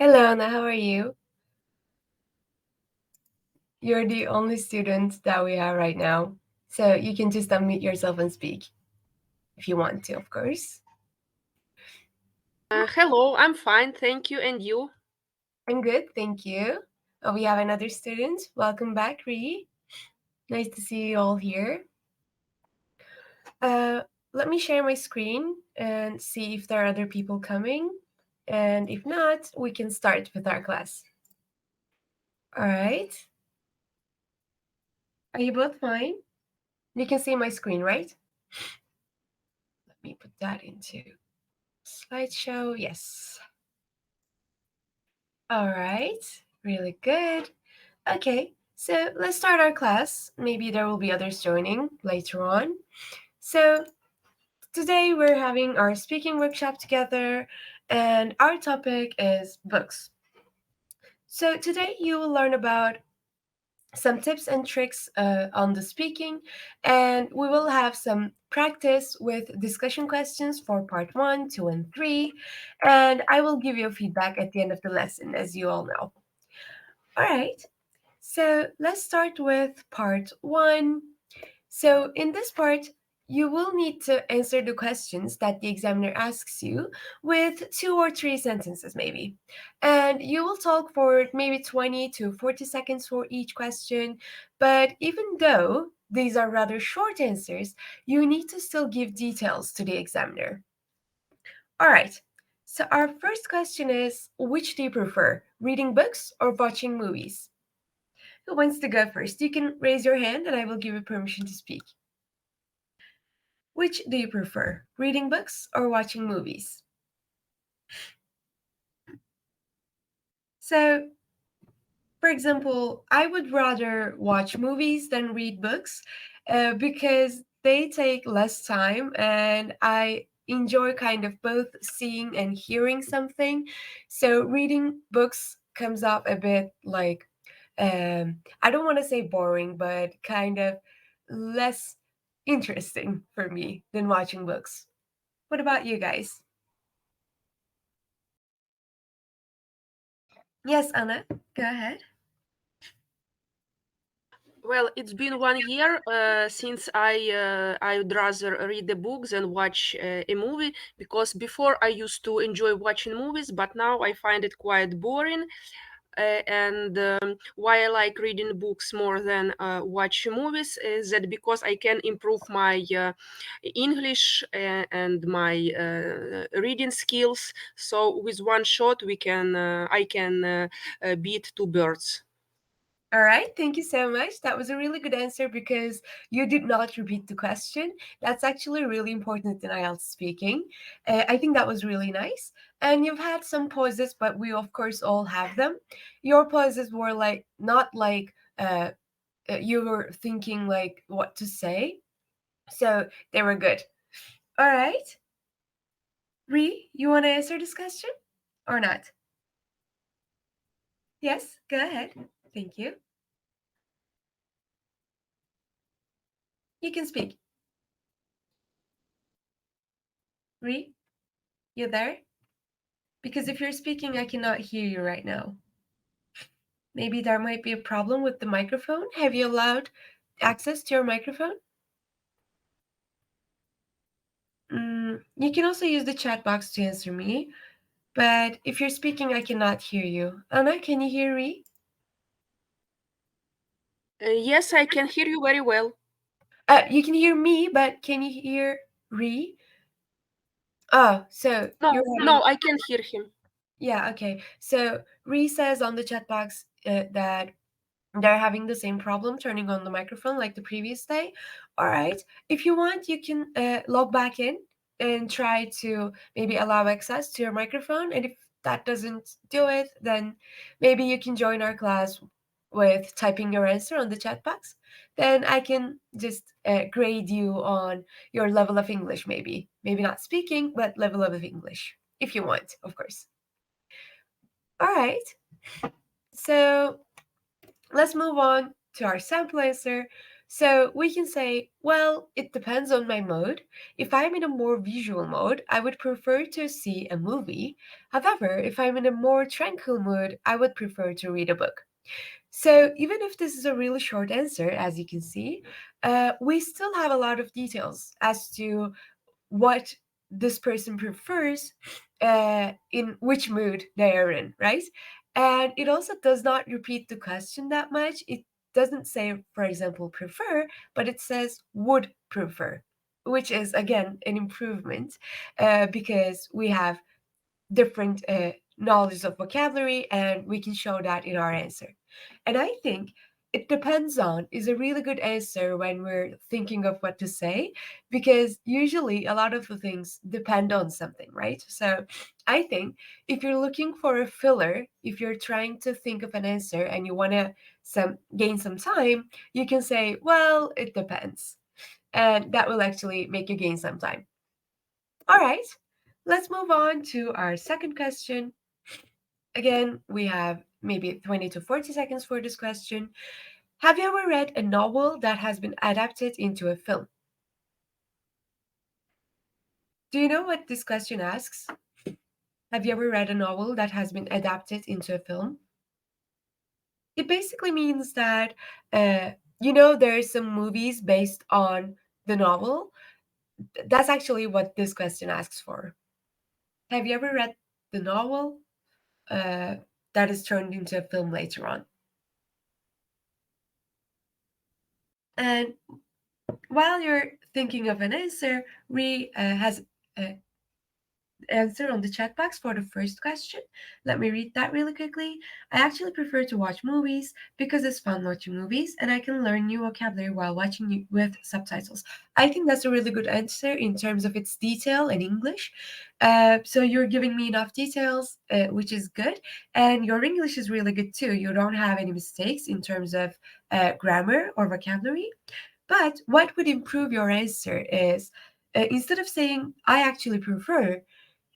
Hello, Anna, how are you? You're the only student that we have right now, so you can just unmute yourself and speak if you want to, of course. Hello, I'm fine, thank you. And you? I'm good, thank you. We have another student. Welcome back, Ree. Nice to see you all here. Uh, Let me share my screen and see if there are other people coming. And if not, we can start with our class. All right. Are you both fine? You can see my screen, right? Let me put that into slideshow. Yes. All right. Really good. Okay. So let's start our class. Maybe there will be others joining later on. So today we're having our speaking workshop together, and our topic is books. So today you will learn about some tips and tricks on the speaking, and we will have some practice with discussion questions for part 1, 2, and 3, and I will give you feedback at the end of the lesson, as you all know. All right, so let's start with part 1. So in this part, you will need to answer the questions that the examiner asks you with 2 or 3 sentences, maybe. And you will talk for maybe 20 to 40 seconds for each question. But even though these are rather short answers, you need to still give details to the examiner. All right. So our first question is, which do you prefer, reading books or watching movies? Who wants to go first? You can raise your hand and I will give you permission to speak. Which do you prefer, reading books or watching movies? So, for example, I would rather watch movies than read books because they take less time and I enjoy kind of both seeing and hearing something. So, reading books comes up a bit like, I don't want to say boring, but kind of less interesting for me than watching books. What about you guys? Yes, Anna, go ahead. Well, it's been 1 year since I would rather read the books than watch a movie because before I used to enjoy watching movies, but now I find it quite boring. And why I like reading books more than watch movies is that because I can improve my English and my reading skills. So with one shot, I can beat two birds. All right, thank you so much. That was a really good answer because you did not repeat the question. That's actually really important in IELTS speaking. I think that was really nice. And you've had some pauses, but we of course all have them. Your pauses were like not like you were thinking like what to say, so they were good. All right, Ree, you want to answer this question or not? Yes, go ahead. Thank you. You can speak. Ree, you there? Because if you're speaking, I cannot hear you right now. Maybe there might be a problem with the microphone. Have you allowed access to your microphone? You can also use the chat box to answer me, but if you're speaking, I cannot hear you. Anna, can you hear me? Yes, I can hear you very well. You can hear me, but can you hear Ree? Oh, so you're No, having. no, I can hear him. Yeah, okay. So Ree says on the chat box that they're having the same problem turning on the microphone like the previous day. All right. If you want, you can log back in and try to maybe allow access to your microphone. And if that doesn't do it, then maybe you can join our class with typing your answer on the chat box. Then I can just grade you on your level of English, maybe. Maybe not speaking, but level of English, if you want, of course. All right. So let's move on to our sample answer. So we can say, well, it depends on my mood. If I'm in a more visual mode, I would prefer to see a movie. However, if I'm in a more tranquil mood, I would prefer to read a book. So even if this is a really short answer, as you can see, we still have a lot of details as to what this person prefers in which mood they are in, right? And it also does not repeat the question that much. It doesn't say, for example, prefer, but it says would prefer, which is again an improvement because we have different knowledge of vocabulary and we can show that in our answer. And I think it depends on is a really good answer when we're thinking of what to say, because usually a lot of the things depend on something, right? So I think if you're looking for a filler, if you're trying to think of an answer and you want to gain some time, you can say, well, it depends. And that will actually make you gain some time. All right, let's move on to our second question. Again, we have maybe 20 to 40 seconds for this question. Have you ever read a novel that has been adapted into a film? Do you know what this question asks? Have you ever read a novel that has been adapted into a film? It basically means that, uh, there are some movies based on the novel. That's actually what this question asks for. Have you ever read the novel uh, that is turned into a film later on? And while you're thinking of an answer, Ree has an answer on the chat box for the first question. Let me read that really quickly. I actually prefer to watch movies because it's fun watching movies and I can learn new vocabulary while watching it with subtitles. I think that's a really good answer in terms of its detail and English. So you're giving me enough details, which is good. And your English is really good too. You don't have any mistakes in terms of grammar or vocabulary. But what would improve your answer is instead of saying I actually prefer,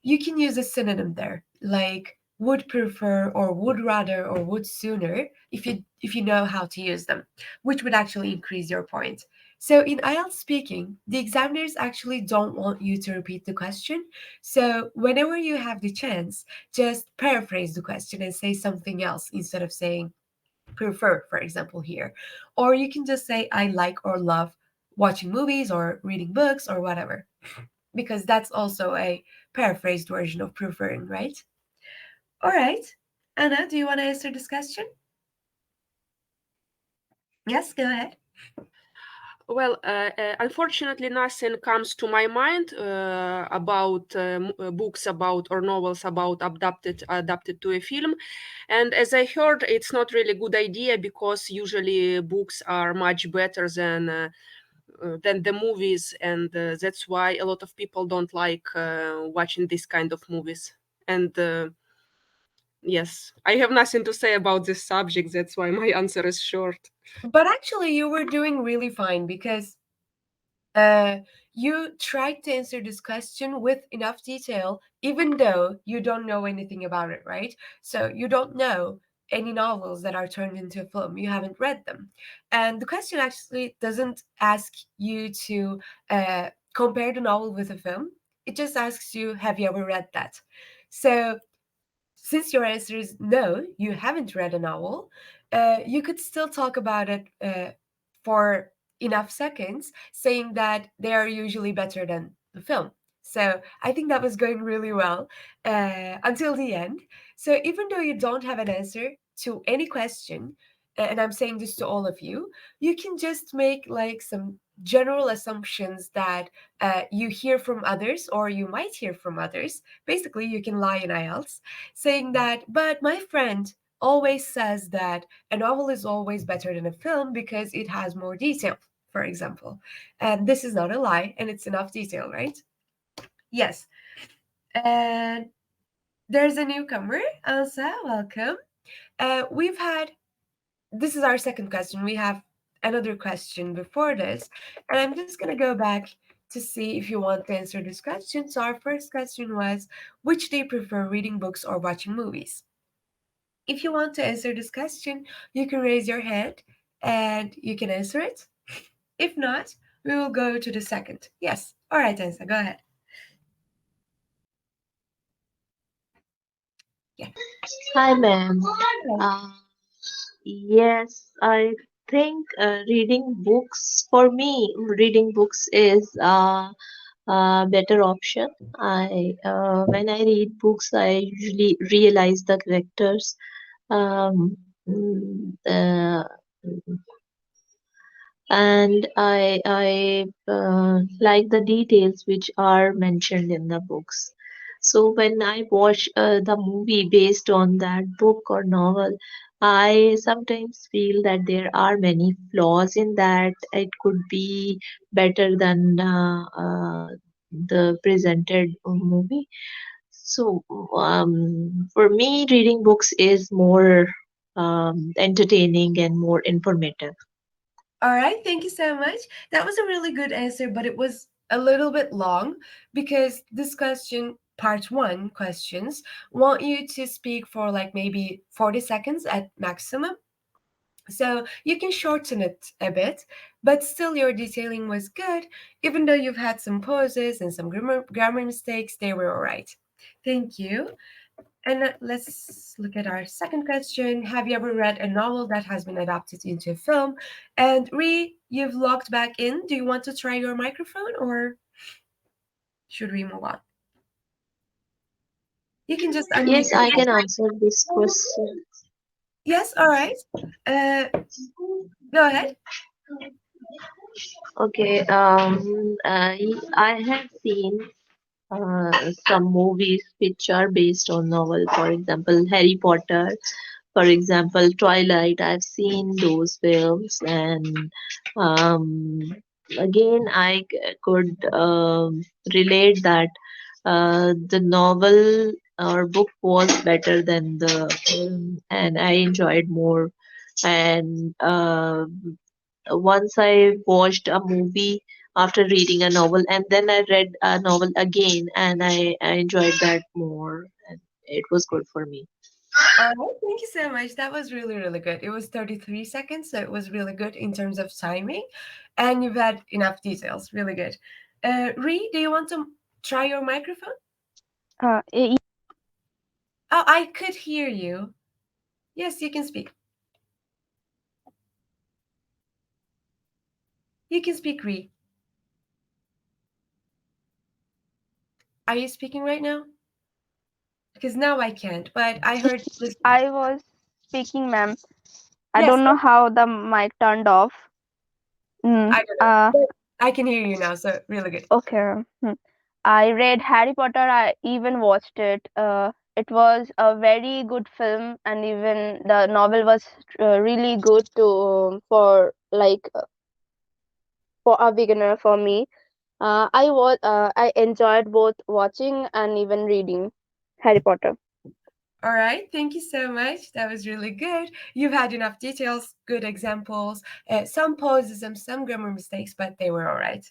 you can use a synonym there, like would prefer or would rather or would sooner if you know how to use them, which would actually increase your point. So in IELTS speaking, the examiners actually don't want you to repeat the question. So whenever you have the chance, just paraphrase the question and say something else instead of saying prefer, for example, here. Or you can just say, I like or love watching movies or reading books or whatever, because that's also a paraphrased version of preferring, right? All right. Anna, do you want to answer this question? Yes, go ahead. Well, unfortunately, nothing comes to my mind about books about or novels about adapted to a film. And as I heard, it's not really good idea because usually books are much better than the movies, and that's why a lot of people don't like watching this kind of movies. And yes, I have nothing to say about this subject. That's why my answer is short. But actually, you were doing really fine because Uh, you tried to answer this question with enough detail, even though you don't know anything about it, right? So you don't know any novels that are turned into a film. You haven't read them. And the question actually doesn't ask you to compare the novel with a film. It just asks you, have you ever read that? So since your answer is no, you haven't read a novel, you could still talk about it for enough seconds, saying that they are usually better than the film. So I think that was going really well until the end. So even though you don't have an answer to any question, and I'm saying this to all of you, you can just make like some general assumptions that you hear from others or you might hear from others. Basically, you can lie in IELTS saying that, but my friend always says that a novel is always better than a film because it has more detail, for example. And this is not a lie, and it's enough detail, right? Yes. And there's a newcomer, Elsa, welcome. We've had, this is our second question. We have another question before this, and I'm just going to go back to see if you want to answer this question. So, our first question was, which do you prefer, reading books or watching movies? If you want to answer this question, you can raise your hand and you can answer it. If not, we will go to the second. Yes. All right, Ansa, go ahead. Yeah. Hi, ma'am. Hello. Uh, yes, I think reading books, for me, reading books is a better option. When I read books, I usually realize the characters, um, the and I like the details which are mentioned in the books. So when I watch the movie based on that book or novel, I sometimes feel that there are many flaws in that. It could be better than the presented movie. So for me, reading books is more entertaining and more informative. All right, thank you so much. That was a really good answer, but it was a little bit long because this question, part one questions, want you to speak for like maybe 40 seconds at maximum. So you can shorten it a bit, but still your detailing was good. Even though you've had some pauses and some grammar mistakes, they were all right. Thank you. And let's look at our second question. Have you ever read a novel that has been adapted into a film? And Ree, you've logged back in. Do you want to try your microphone or should we move on? You can just unmute Yes, your I mic. can answer this question. Yes, all right. Uh, go ahead. Okay, I have seen some movies which are based on novel. For example, Harry Potter. For example, Twilight. I've seen those films, and um, again, could relate that the novel or book was better than the film, and I enjoyed more. And once I watched a movie after reading a novel, and then I read a novel again, and I enjoyed that more, and it was good for me. All right, thank you so much. That was really, really good. It was 33 seconds, so it was really good in terms of timing. And you've had enough details. Really good. Ree, do you want to try your microphone? Y- Oh, I could hear you. Yes, you can speak. You can speak, Ree. Are you speaking right now? Because now I can't, but I heard this. I was speaking, ma'am. I Yes, don't know how the mic turned off. I Mm, don't know. uh, But I can hear you now, so really good. okay. I read Harry Potter. I even watched it. It was a very good film, and even the novel was really good to for like for a beginner for me. I enjoyed both watching and even reading Harry Potter. All right, thank you so much. That was really good. You've had enough details, good examples, some pauses and some grammar mistakes, but they were all right.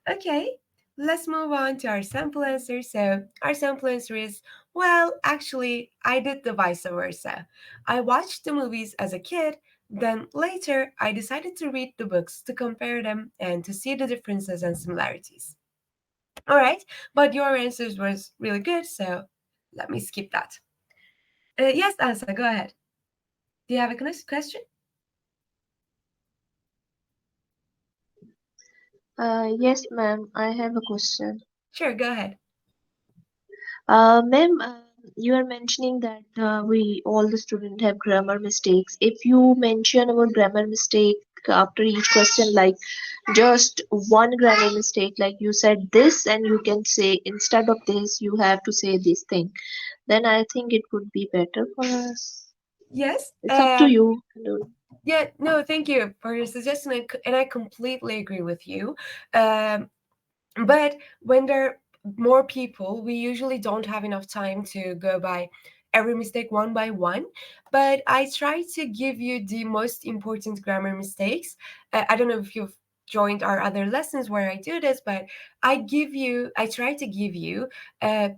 Okay, let's move on to our sample answer. So, our sample answer is well, actually, I did the vice versa. I watched the movies as a kid, then later I decided to read the books to compare them and to see the differences and similarities. All right, but your answers was really good, so let me skip that. Yes, Ansa, go ahead. Do you have a question? Yes, ma'am, I have a question. Sure, go ahead. Ma'am, you are mentioning that we all the students have grammar mistakes. If you mention about grammar mistake after each question, like just one grammar mistake, like you said this, and you can say instead of this, you have to say this thing. Then I think it would be better for us. Yes. It's up to you. Yeah. No. Thank you for your suggestion, and I completely agree with you. Um, but when there are more people, we usually don't have enough time to go by every mistake one by one. But I try to give you the most important grammar mistakes. I don't know if you've joined our other lessons where I do this, but I try to give you uh,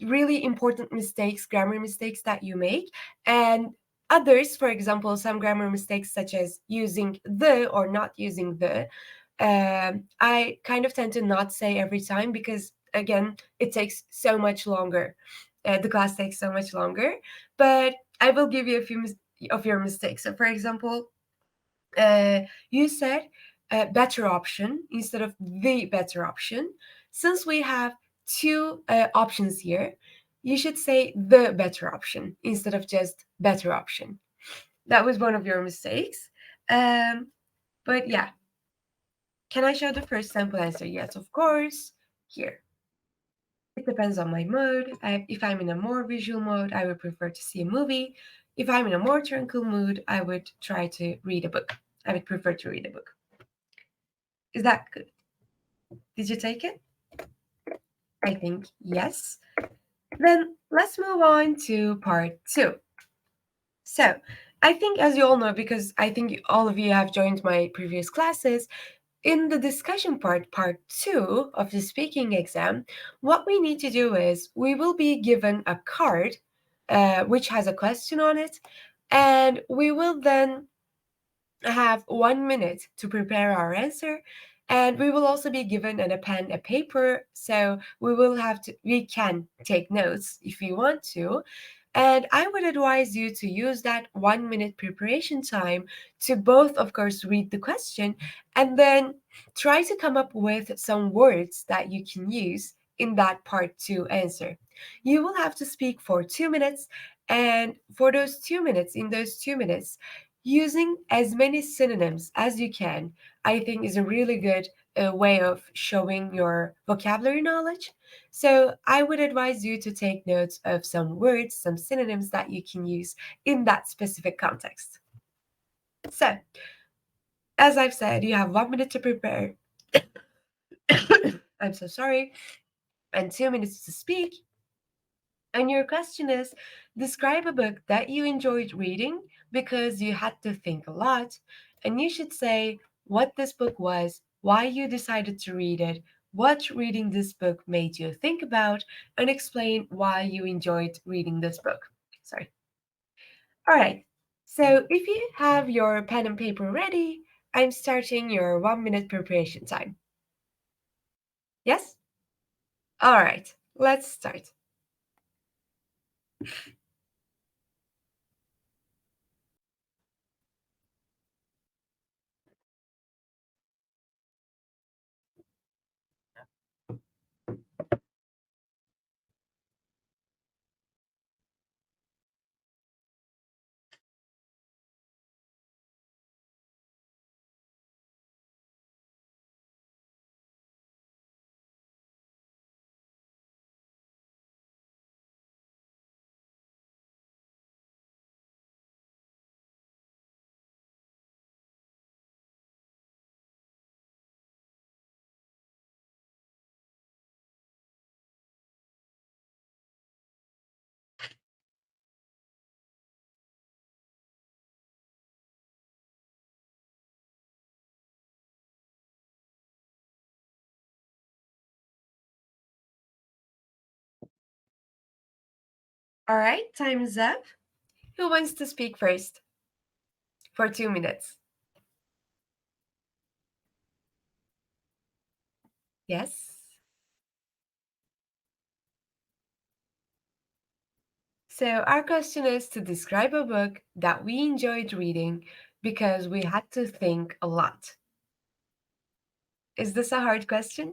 really important mistakes, grammar mistakes that you make, and others, for example, some grammar mistakes such as using the or not using the. I kind of tend to not say every time because, again, it takes so much longer. The class takes so much longer. But I will give you a few of your mistakes. So, for example, you said better option instead of the better option. Since we have two options here, you should say the better option instead of just better option. That was one of your mistakes. But yeah, can I show the first sample answer? Yes, of course. Here. It depends on my mood. If I'm in a more visual mode, I would prefer to see a movie. If I'm in a more tranquil mood, I would try to read a book. I would prefer to read a book. Is that good? Did you take it? I think yes. Then let's move on to part two. So, I think, as you all know, because I think all of you have joined my previous classes, in the discussion part two of the speaking exam, what we need to do is we will be given a card which has a question on it, and we will then have 1 minute to prepare our answer. And we will also be given a pen, a paper, so we can take notes if you want to. And I would advise you to use that 1 minute preparation time to both, of course, read the question and then try to come up with some words that you can use in that part two answer. You will have to speak for 2 minutes, and for those 2 minutes, in those 2 minutes, using as many synonyms as you can, I think, is a really good way of showing your vocabulary knowledge. So I would advise you to take notes of some words, some synonyms that you can use in that specific context. So, as I've said, you have 1 minute to prepare. I'm so sorry. And 2 minutes to speak. And your question is, describe a book that you enjoyed reading because you had to think a lot. And you should say what this book was, why you decided to read it, what reading this book made you think about, and explain why you enjoyed reading this book. Sorry. All right. So if you have your pen and paper ready, I'm starting your 1 minute preparation time. Yes? All right. Let's start. All right, time is up. Who wants to speak first for 2 minutes? Yes. So, our question is to describe a book that we enjoyed reading because we had to think a lot. Is this a hard question?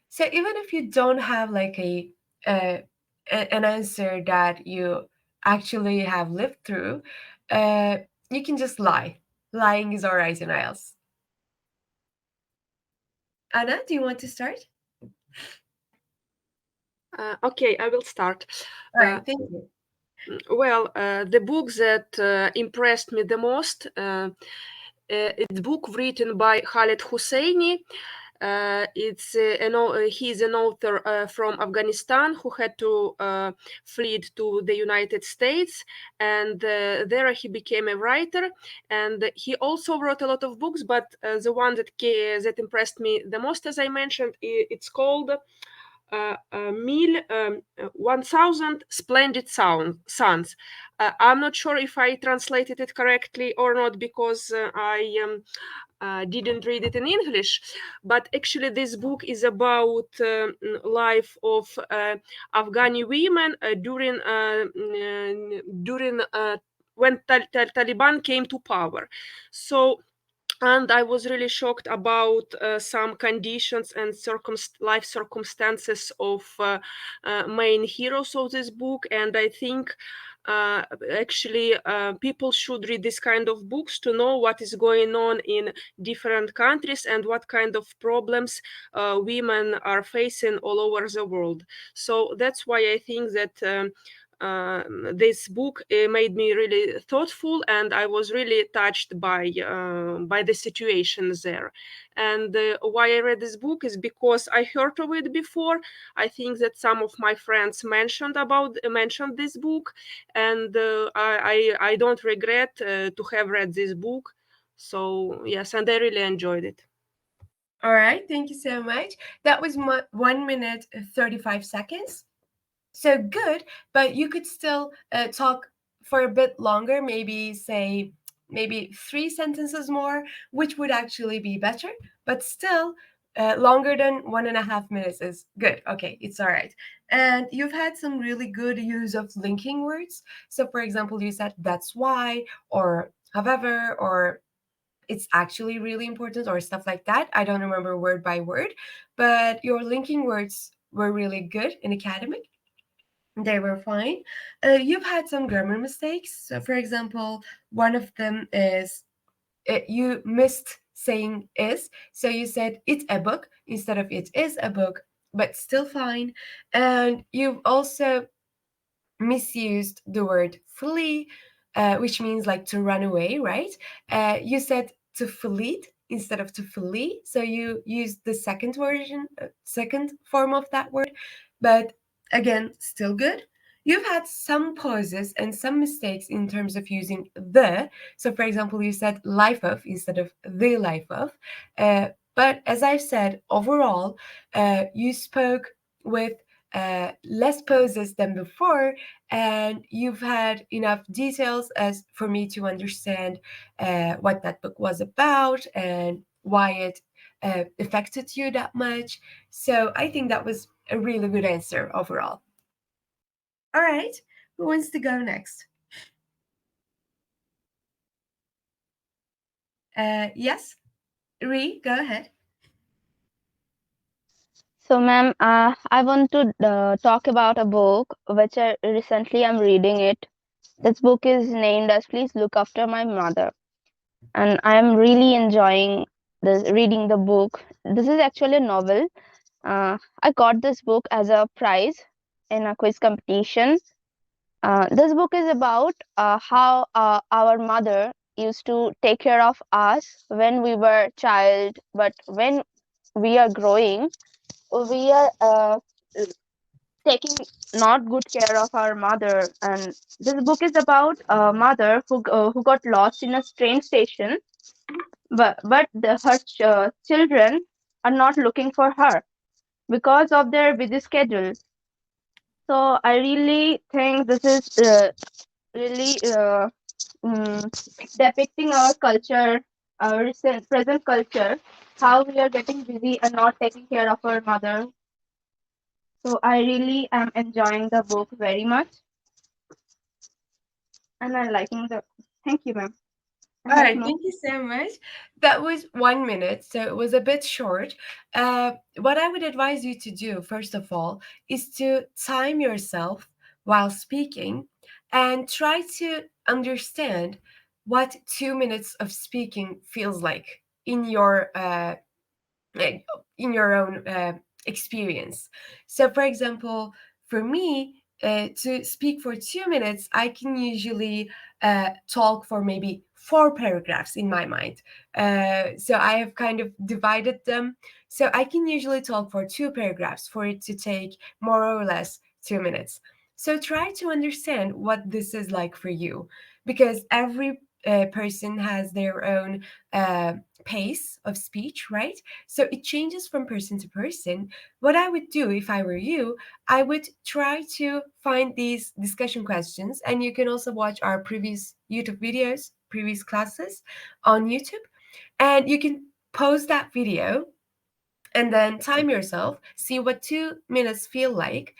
So, even if you don't have like uh, an answer that you actually have lived through, uh, you can just lie. Lying is all right in IELTS. Anna, do you want to start? Okay, I will start. All right, thank you. Well, the book that impressed me the most, it's a book written by Khaled Hosseini. He's an author from Afghanistan who had to flee to the United States, and there he became a writer. And he also wrote a lot of books, but the one that impressed me the most, as I mentioned, it's called Mil 1000 splendid suns. I'm not sure if I translated it correctly or not because I didn't read it in English, but actually this book is about life of Afghani women during when Taliban came to power. So, and I was really shocked about some conditions and life circumstances of main heroes of this book. And I think uh, actually people should read this kind of books to know what is going on in different countries and what kind of problems women are facing all over the world. So that's why I think that this book made me really thoughtful, and I was really touched by the situations there. And why I read this book is because I heard of it before. I think that some of my friends mentioned this book, and I don't regret to have read this book. So yes, and I really enjoyed it. All right, thank you so much. That was 1 minute 35 seconds. So good, but you could still talk for a bit longer, maybe say maybe 3 sentences more, which would actually be better, but still longer than 1.5 minutes is good. Okay, it's all right. And you've had some really good use of linking words. So, for example, you said that's why, or however, or it's actually really important, or stuff like that. I don't remember word by word, but your linking words were really good in academic. They were fine. You've had some grammar mistakes. So, for example, one of them is you missed saying is. So you said it's a book instead of it is a book, but still fine. And you've also misused the word flee, which means like to run away, right? You said to fleet instead of to flee. So you used the second version, second form of that word, but again, still good. You've had some pauses and some mistakes in terms of using the. So, for example, you said life of instead of the life of. But as I've said, overall, you spoke with less pauses than before, and you've had enough details as for me to understand what that book was about and why it affected you that much. So I think that was a really good answer overall. All right, who wants to go next? Yes, Ree, go ahead. So, ma'am, I want to talk about a book which I recently I'm reading it. This book is named as Please Look After My Mother, and I am really enjoying this reading the book. This is actually a novel. I got this book as a prize in a quiz competition. This book is about how our mother used to take care of us when we were child, but when we are growing, we are taking not good care of our mother. And this book is about a mother who got lost in a train station, but her children are not looking for her because of their busy schedule. So I really think this is really depicting our culture, our recent present culture, how we are getting busy and not taking care of our mother. So I really am enjoying the book very much, and I'm liking the. Thank you, ma'am. I All have right, no. thank you so much. That was 1 minute, so it was a bit short. What I would advise you to do, first of all, is to time yourself while speaking and try to understand what 2 minutes of speaking feels like like, in your own experience. So, for example, for me, to speak for 2 minutes, I can usually talk for maybe 4 paragraphs in my mind. So I have kind of divided them. So I can usually talk for 2 paragraphs for it to take more or less 2 minutes. So try to understand what this is like for you, because every person has their own uh, pace of speech, right? So it changes from person to person. What I would do if I were you, I would try to find these discussion questions, and you can also watch our previous YouTube videos, previous classes on YouTube, and you can pause that video and then time yourself, see what 2 minutes feel like.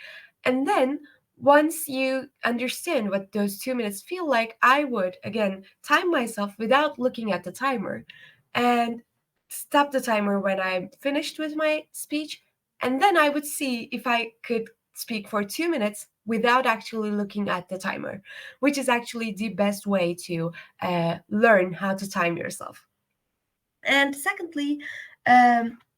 And then once you understand what those 2 minutes feel like, I would again time myself without looking at the timer and stop the timer when I'm finished with my speech. And then I would see if I could speak for 2 minutes without actually looking at the timer, which is actually the best way to learn how to time yourself. And secondly,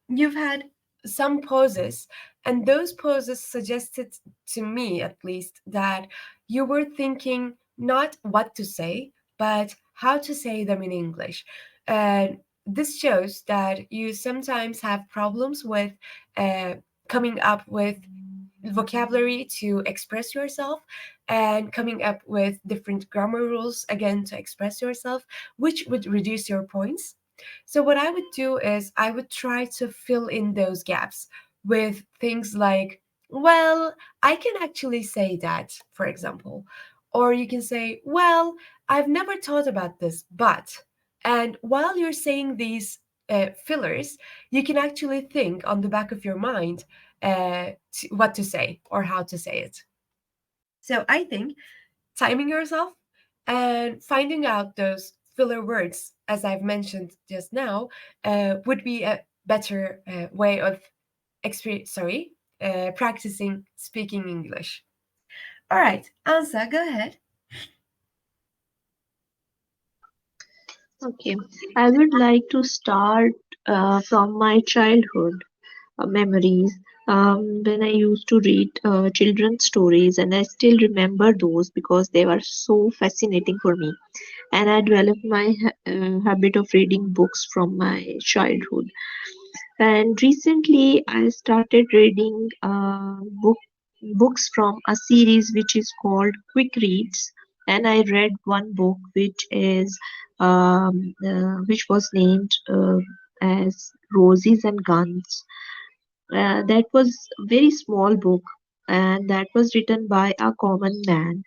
you've had some poses, and those poses suggested to me, at least, that you were thinking not what to say, but how to say them in English. And this shows that you sometimes have problems with uh, coming up with vocabulary to express yourself and coming up with different grammar rules again to express yourself, which would reduce your points. So, what I would do is I would try to fill in those gaps with things like, well, I can actually say that, for example. Or you can say, well, I've never thought about this, but. And while you're saying these fillers, you can actually think on the back of your mind what to say or how to say it. So I think timing yourself and finding out those filler words, as I've mentioned just now, would be a better way of practicing speaking English. All right, Ansa, go ahead. Okay, I would like to start from my childhood memories when I used to read children's stories, and I still remember those because they were so fascinating for me. And I developed my habit of reading books from my childhood. And recently, I started reading books from a series which is called Quick Reads. And I read one book which was named as Roses and Guns. That was a very small book, and that was written by a common man,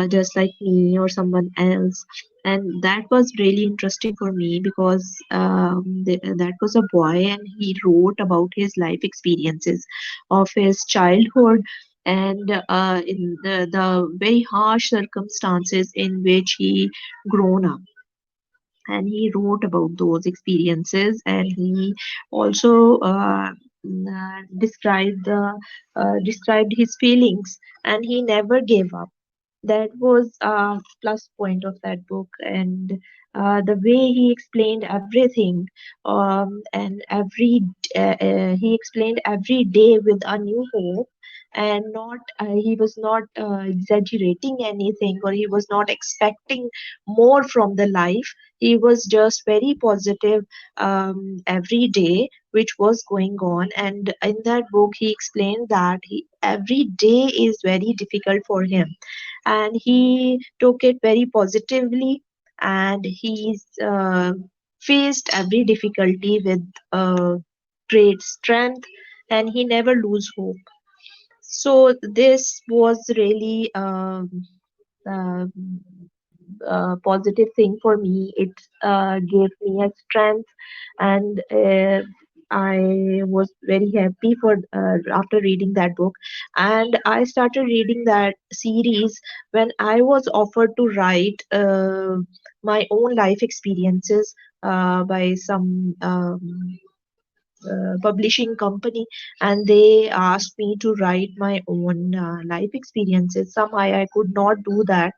just like me or someone else. And that was really interesting for me because that was a boy, and he wrote about his life experiences of his childhood and in the very harsh circumstances in which he grown up, and he wrote about those experiences, and he also described his feelings, and he never gave up. That was a plus point of that book. And the way he explained everything, and he explained every day with a new hope, and not he was not exaggerating anything, or he was not expecting more from the life. He was just very positive every day which was going on. And in that book he explained that every day is very difficult for him, and he took it very positively, and he's faced every difficulty with great strength, and he never lose hope. So this was really um, positive thing for me. It gave me a strength, and I was very happy for after reading that book. And I started reading that series when I was offered to write my own life experiences by some publishing company, and they asked me to write my own life experiences. Somehow I could not do that,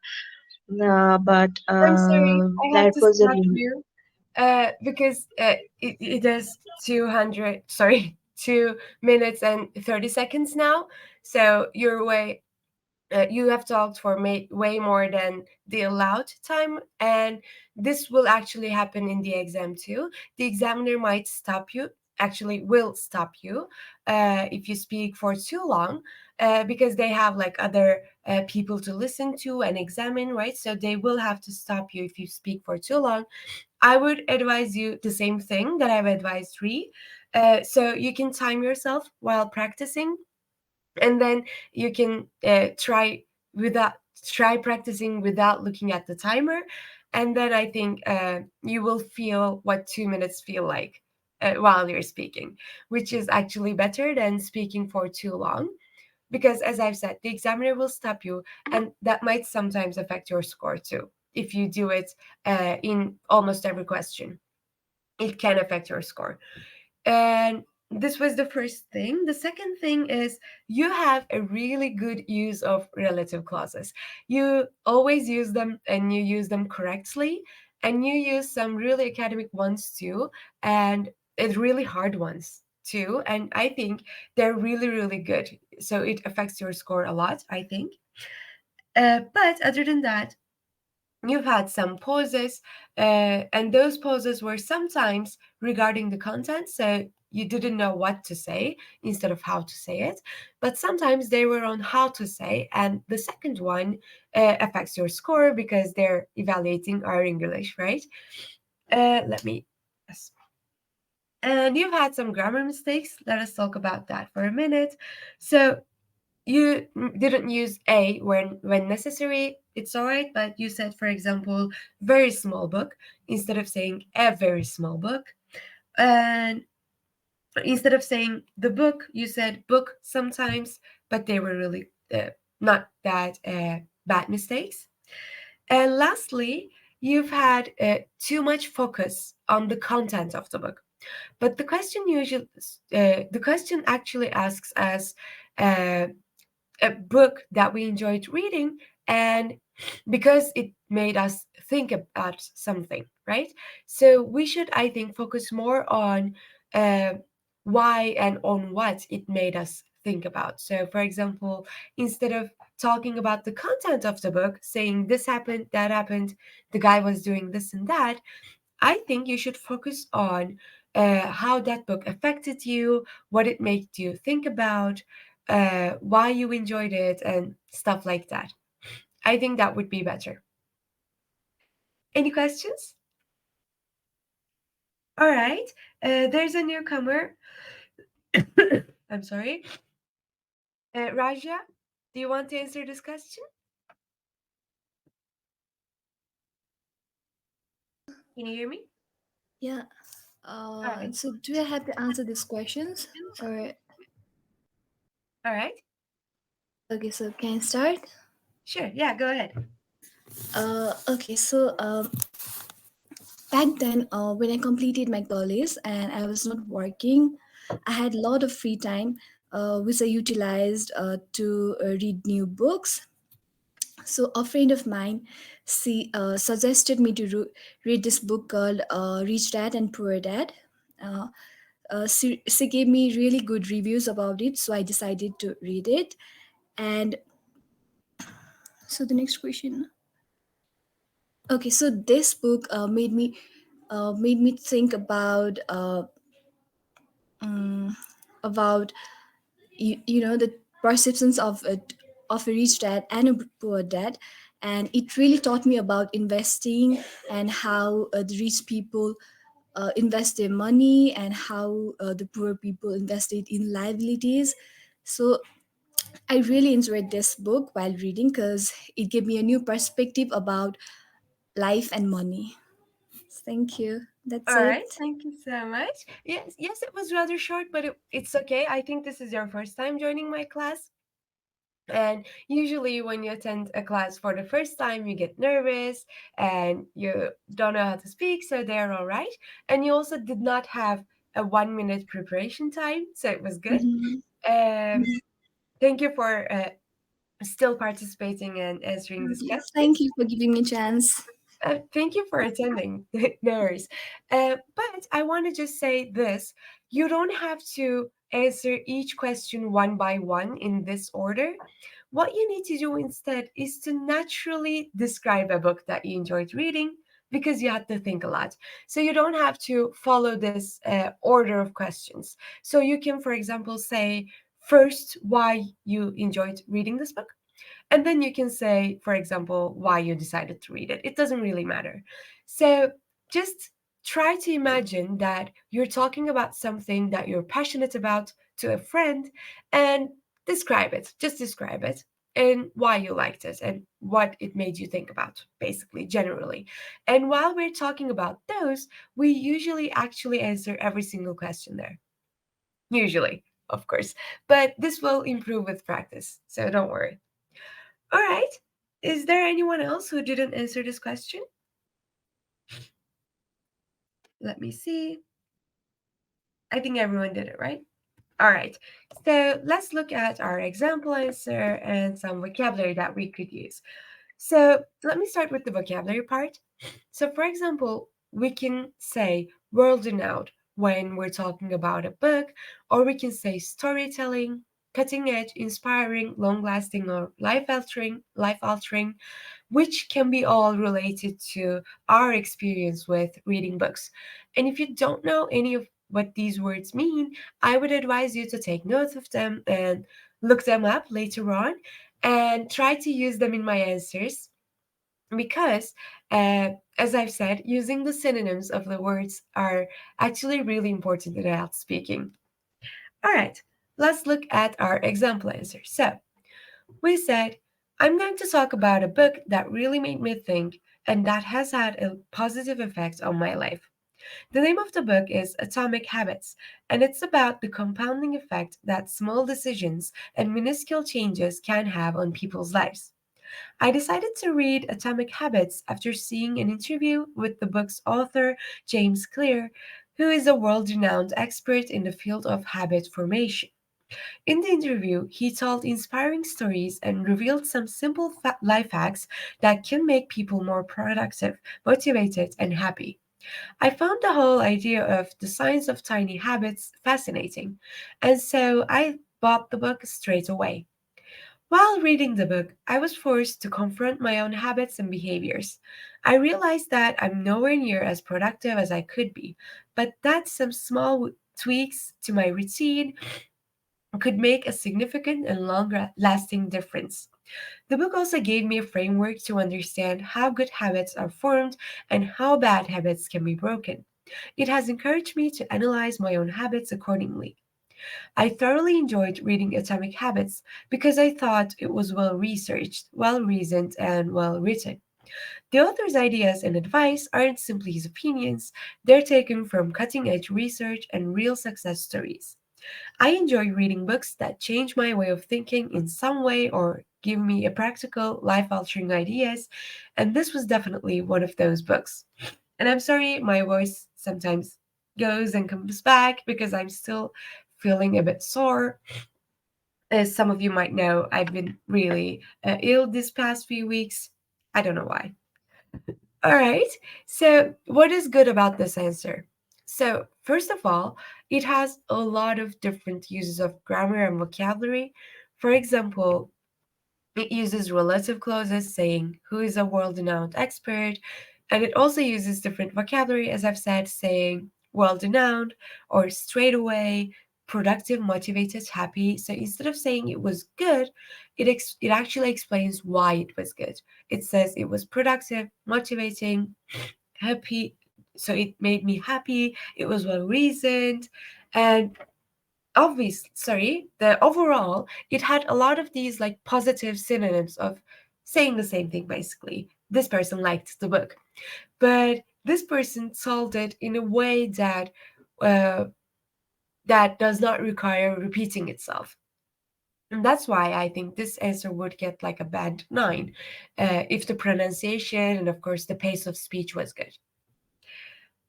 but I'm sorry, I have that to was a stop you because it is 200, sorry, 2 minutes and 30 seconds now. So you're you have talked for way more than the allowed time, and this will actually happen in the exam too. The examiner might stop you actually will stop you if you speak for too long, because they have like other people to listen to and examine, right? So they will have to stop you if you speak for too long. I would advise you the same thing that I've advised Ree. So you can time yourself while practicing, and then you can without try practicing without looking at the timer, and then I think you will feel what 2 minutes feel like while you're speaking, which is actually better than speaking for too long, because as I've said, the examiner will stop you, and that might sometimes affect your score too. If you do it in almost every question, it can affect your score. And this was the first thing. The second thing is you have a really good use of relative clauses. You always use them, and you use them correctly, and you use some really academic ones too, and it's really hard ones too. And I think they're really, really good. So it affects your score a lot, I think. But other than that, you've had some pauses, and those pauses were sometimes regarding the content, so you didn't know what to say instead of how to say it. But sometimes they were on how to say, and the second one affects your score because they're evaluating our English, right? Let me. Yes. And you've had some grammar mistakes. Let us talk about that for a minute. So you didn't use a when necessary, it's all right, but you said, for example, very small book instead of saying a very small book. And instead of saying the book, you said book sometimes, but they were really not that bad mistakes. And lastly, you've had too much focus on the content of the book, but the question actually asks us uh, a book that we enjoyed reading, and because it made us think about something, right? So we should, I think, focus more on uh, why and on what it made us think about. So for example, instead of talking about the content of the book, saying this happened, that happened, the guy was doing this and that, I think you should focus on how that book affected you, what it made you think about, why you enjoyed it, and stuff like that. I think that would be better. Any questions? All right. There's a newcomer. I'm sorry. Raja, do you want to answer this question? Can you hear me? Yeah. All right. So do I have to answer these questions? Or All right. okay, so can I start? Sure. Yeah, go ahead. Okay, so back then, when I completed my college and I was not working, I had a lot of free time, which I utilized to read new books. So a friend of mine, she suggested me to read this book called Rich Dad and Poor Dad. Uh, she gave me really good reviews about it, so I decided to read it. And so the next question. Okay, so this book made me think um, about you know the perceptions of a rich dad and a poor dad, and it really taught me about investing and how the rich people invest their money and how the poor people invested in liabilities. So I really enjoyed this book while reading because it gave me a new perspective about life and money. Thank you. That's All right. it. Thank you so much. Yes, yes, it was rather short, but it's okay. I think this is your first time joining my class. And usually, when you attend a class for the first time, you get nervous and you don't know how to speak, so they're all right. And you also did not have a 1 minute preparation time, so it was good. Mhm. Um, Thank you for still participating and answering these Yes, thank questions. you for giving me a chance. Thank you for attending. No worries. But I want to just say this: you don't have to answer each question one by one in this order. What you need to do instead is to naturally describe a book that you enjoyed reading, because you had to think a lot. So you don't have to follow this order of questions. So you can, for example, say first why you enjoyed reading this book, and then you can say, for example, why you decided to read it. It doesn't really matter. So just try to imagine that you're talking about something that you're passionate about to a friend, and describe it. Just describe it and why you liked it and what it made you think about, basically, generally. And while we're talking about those, we usually actually answer every single question there. Usually, of course. But this will improve with practice. So don't worry. All right. Is there anyone else who didn't answer this question? Let me see. I think everyone did it, right? All right. So let's look at our example answer and some vocabulary that we could use. So let me start with the vocabulary part. So, for example, we can say world renowned when we're talking about a book, or we can say storytelling, cutting edge, inspiring, long lasting, or life altering, which can be all related to our experience with reading books. And if you don't know any of what these words mean, I would advise you to take notes of them and look them up later on and try to use them in my answers because, as I've said, using the synonyms of the words are actually really important in IELTS speaking. All right, let's look at our example answer. So, we said, I'm going to talk about a book that really made me think and that has had a positive effect on my life. The name of the book is Atomic Habits, and it's about the compounding effect that small decisions and minuscule changes can have on people's lives. I decided to read Atomic Habits after seeing an interview with the book's author, James Clear, who is a world renowned expert in the field of habit formation. In the interview, he told inspiring stories and revealed some simple life hacks that can make people more productive, motivated, and happy. I found the whole idea of the science of tiny habits fascinating, and so I bought the book straight away. While reading the book, I was forced to confront my own habits and behaviors. I realized that I'm nowhere near as productive as I could be, but that some small tweaks to my routine could make a significant and long lasting difference. The book also gave me a framework to understand how good habits are formed and how bad habits can be broken. It has encouraged me to analyze my own habits accordingly. I thoroughly enjoyed reading Atomic Habits because I thought it was well researched, well reasoned, and well written. The author's ideas and advice aren't simply his opinions, they're taken from cutting edge research and real success stories. I enjoy reading books that change my way of thinking in some way or give me a practical, life altering ideas, and this was definitely one of those books. And I'm sorry my voice sometimes goes and comes back because I'm still feeling a bit sore. As some of you might know, I've been really ill this past few weeks. I don't know why. All right. So, what is good about this answer? So, first of all, it has a lot of different uses of grammar and vocabulary. For example, it uses relative clauses saying who is a world renowned expert, and it also uses different vocabulary, as I've said, saying world renowned or straight away, productive, motivated, happy. So instead of saying it was good, it actually explains why it was good. It says it was productive, motivating, happy. So it made me happy, it was well reasoned, and the overall it had a lot of these like positive synonyms of saying the same thing. Basically, this person liked the book, but this person told it in a way that uh, that does not require repeating itself, and that's why I think this answer would get like a band 9 if the pronunciation and of course the pace of speech was good.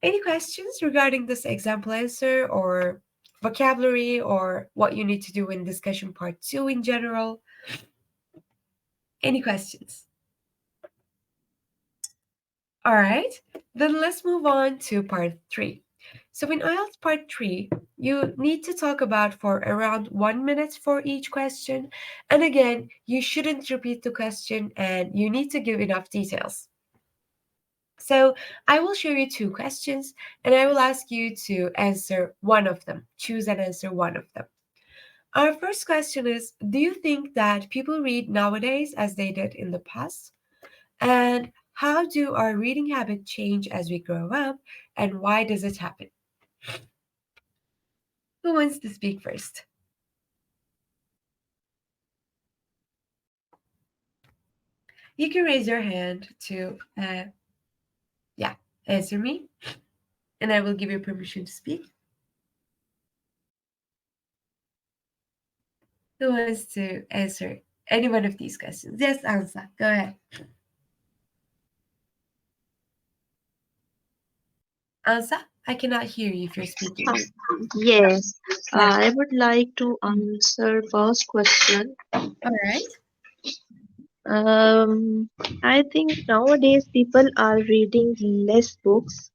Any questions regarding this example answer or vocabulary or what you need to do in discussion part 2 in general? Any questions? All right, then let's move on to part 3. So in IELTS part 3, you need to talk about for around 1 minute for each question. And again, you shouldn't repeat the question and you need to give enough details. So I will show you two questions and I will ask you to answer one of them. Choose and answer one of them. Our first question is, do you think that people read nowadays as they did in the past? And how do our reading habits change as we grow up? And why does it happen? Who wants to speak first? You can raise your hand to, yeah, answer me, and I will give you permission to speak. Who wants to answer any one of these questions? Yes, Ansa, go ahead. Ansa, I cannot hear you if you're speaking. Uh, yes, Yeah. I would like to answer first question. All right. Um, I think nowadays people are reading less books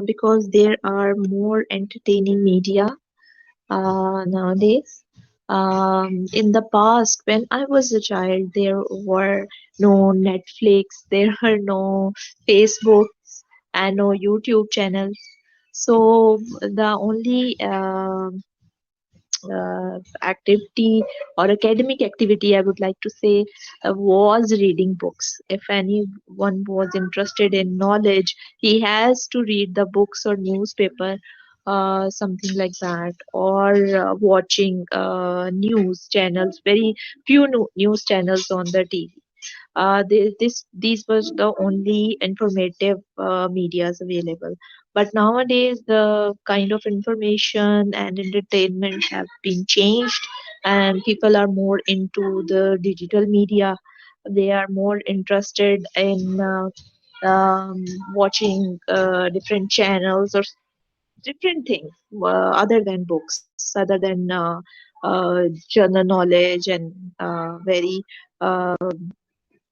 because there are more entertaining media nowadays. In the past, when I was a child, there were no Netflix, there were no Facebooks, and no YouTube channels. So the only activity or academic activity I would like to say was reading books. If anyone was interested in knowledge, he has to read the books or newspaper, something like that, or watching news channels. Very few news channels on the TV. These was the only informative medias available. But nowadays, the kind of information and entertainment have been changed, and people are more into the digital media. They are more interested in watching different channels or different things other than books, other than general knowledge and very uh,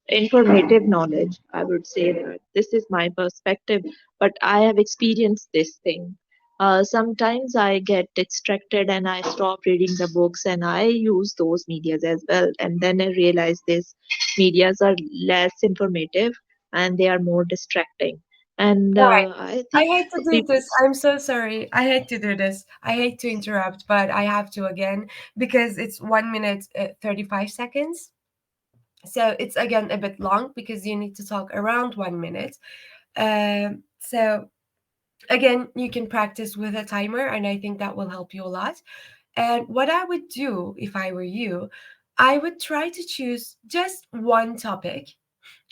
informative knowledge. I would say that this is my perspective, but I have experienced this thing. Sometimes I get distracted and I stop reading the books and I use those medias as well. And then I realize these medias are less informative and they are more distracting. And All right. I I think hate to do people. this. I'm so sorry. I hate to do this. I hate to interrupt, but I have to again because it's 1 minute 35 seconds. So it's again a bit long because you need to talk around 1 minute. So again, you can practice with a timer, and I think that will help you a lot. And what I would do if I were you, I would try to choose just one topic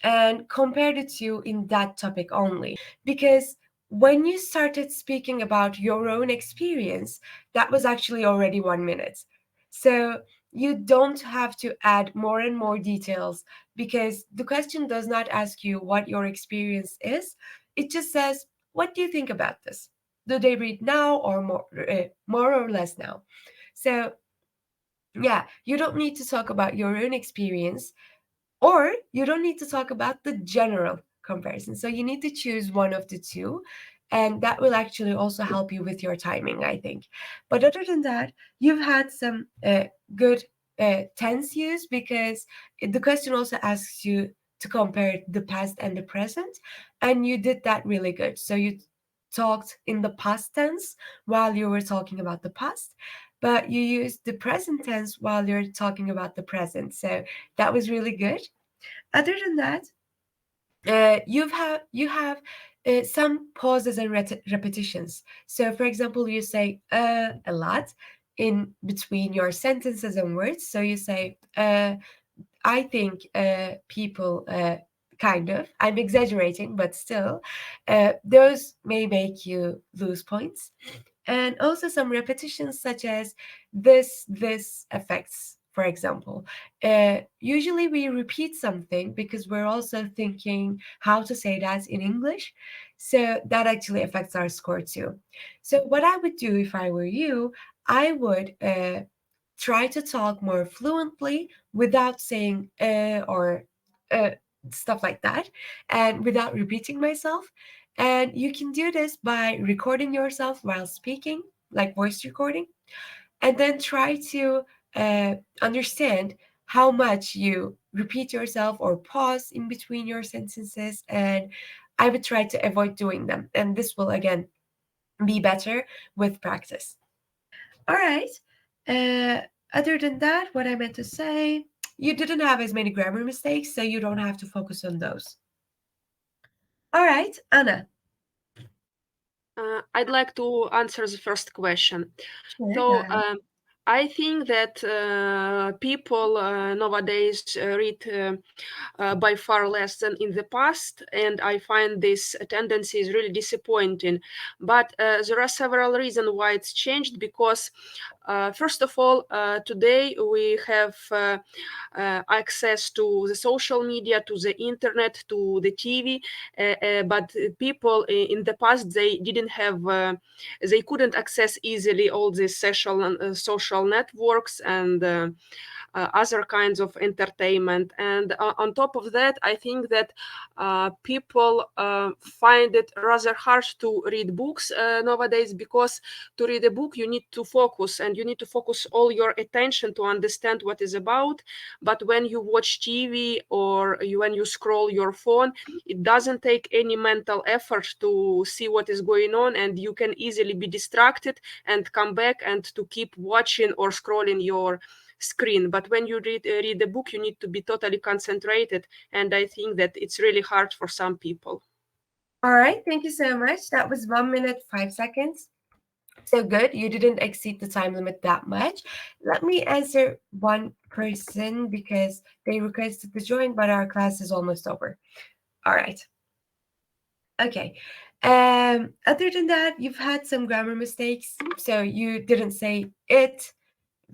and compare the two in that topic only. Because when you started speaking about your own experience, that was actually already 1 minute. So you don't have to add more and more details because the question does not ask you what your experience is. It just says, what do you think about this? Do they read now or more or less now? So yeah, you don't need to talk about your own experience or you don't need to talk about the general comparison. So you need to choose one of the two, and that will actually also help you with your timing, I think. But other than that, you've had some good tense use because the question also asks you to compare the past and the present, and you did that really good. So you talked in the past tense while you were talking about the past, but you used the present tense while you're talking about the present. So that was really good. Other than that, you have some pauses and repetitions. So, for example, you say a lot in between your sentences and words. So you say, I think people kind of. I'm exaggerating, but still, those may make you lose points. And also some repetitions such as this affects, for example. Usually we repeat something because we're also thinking how to say that in English. So that actually affects our score too. So what I would do if I were you, I would try to talk more fluently without saying or uh, stuff like that and without repeating myself. And you can do this by recording yourself while speaking, like voice recording, and then try to uh, understand how much you repeat yourself or pause in between your sentences and I would try to avoid doing them. And this will again be better with practice. All right. Uh, Other than that, what I meant to say, you didn't have as many grammar mistakes, so you don't have to focus on those. All right, Anna. I'd like to answer the first question. Sure, go So, ahead. I think that people nowadays read by far less than in the past, and I find this tendency is really disappointing. But there are several reasons why it's changed. Because first of all, today we have access to the social media, to the internet, to the TV, but people in the past, they didn't have, they couldn't access easily all these social networks and other kinds of entertainment. And on top of that, I think that people find it rather hard to read books nowadays, because to read a book you need to focus, and you need to focus all your attention to understand what is about. But when you watch TV, or when you scroll your phone, it doesn't take any mental effort to see what is going on, and you can easily be distracted and come back and to keep watching or scrolling your screen. But when you read a book, you need to be totally concentrated, and I think that it's really hard for some people. All right, thank you so much. That was 1 minute, 5 seconds. So good. You didn't exceed the time limit that much. Let me answer one person because they requested to join, but our class is almost over. All right. Okay. Other than that, you've had some grammar mistakes. So you didn't say it.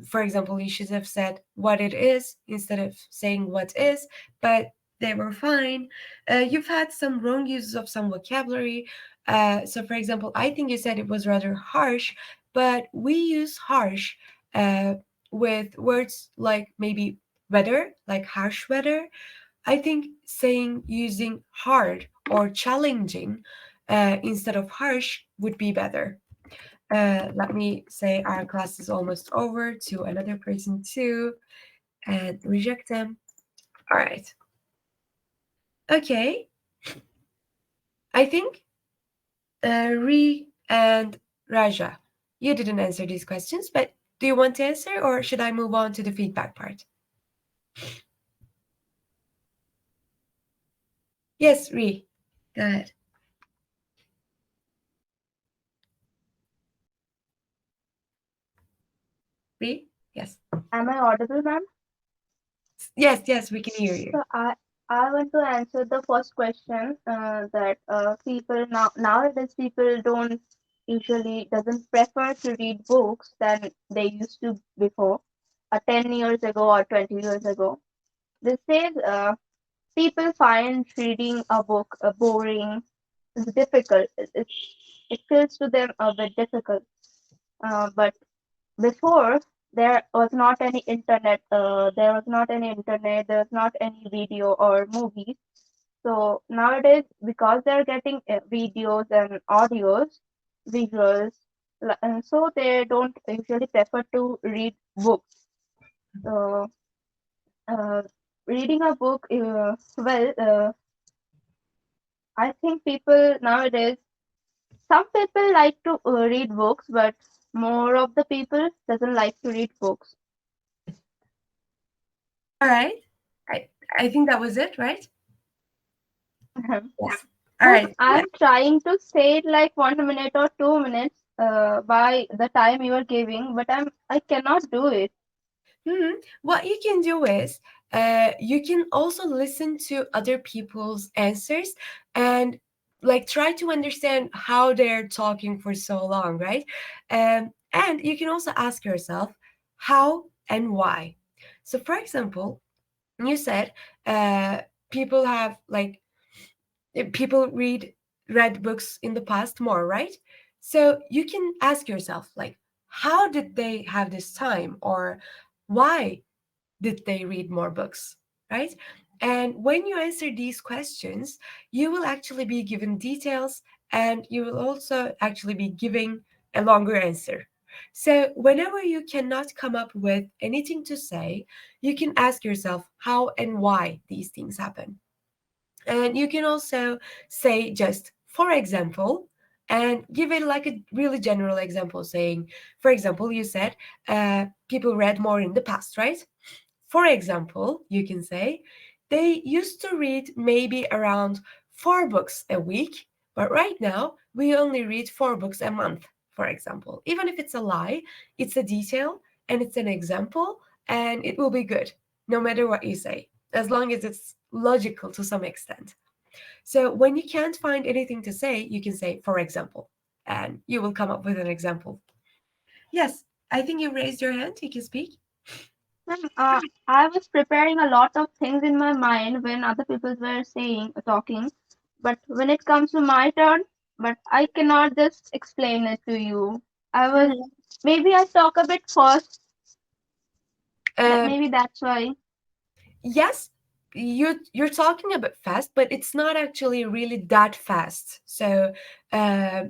For example, you should have said what it is instead of saying what is, but they were fine. You've had some wrong uses of some vocabulary. So, for example, I think you said it was rather harsh, but we use harsh uh, with words like maybe weather, like harsh weather. I think saying using hard or challenging instead of harsh would be better. Let me say our class is almost over to another person too and reject them. All right. Okay. I think Ri and Raja, you didn't answer these questions, but do you want to answer or should I move on to the feedback part? Yes, Ri. Go ahead. Ri? Yes. Am I audible, ma'am? Yes, we can hear you. So I want to answer the first question, that people nowadays people don't usually doesn't prefer to read books than they used to before, 10 years ago or 20 years ago. This says people find reading a book boring, it's difficult. It feels to them a bit difficult. But before, there was not any internet, there was not any video or movies. So nowadays, because they're getting videos and audios, visuals, and so they don't usually prefer to read books. So uh, reading a book, I think people nowadays, some people like to read books, but more of the people doesn't like to read books. All right. I, I think that was it, right? Yes. All But right. I'm trying to say it like 1 minute or 2 minutes by the time you are giving, but I cannot do it. What you can do is you can also listen to other people's answers and like try to understand how they're talking for so long, right? And you can also ask yourself how and why. So, for example, you said uh, people have like people read books in the past more, right? So you can ask yourself like how did they have this time or why did they read more books, right? And when you answer these questions, you will actually be given details and you will also actually be giving a longer answer. So, whenever you cannot come up with anything to say, you can ask yourself how and why these things happen. And you can also say just, for example, and give it like a really general example, saying, for example, you said people read more in the past, right? For example, you can say, they used to read maybe around 4 books a week, but right now we only read 4 books a month, for example. Even if it's a lie, it's a detail and it's an example, and it will be good no matter what you say, as long as it's logical to some extent. So when you can't find anything to say, you can say, for example, and you will come up with an example. Yes, I think you raised your hand. You can speak. Ma'am, I was preparing a lot of things in my mind when other people were talking, but when it comes to my turn, but I cannot just explain it to you. I was Mhm. maybe I talk a bit fast. That Um, maybe that's why. yes, you're talking a bit fast, but it's not actually really that fast. So uh,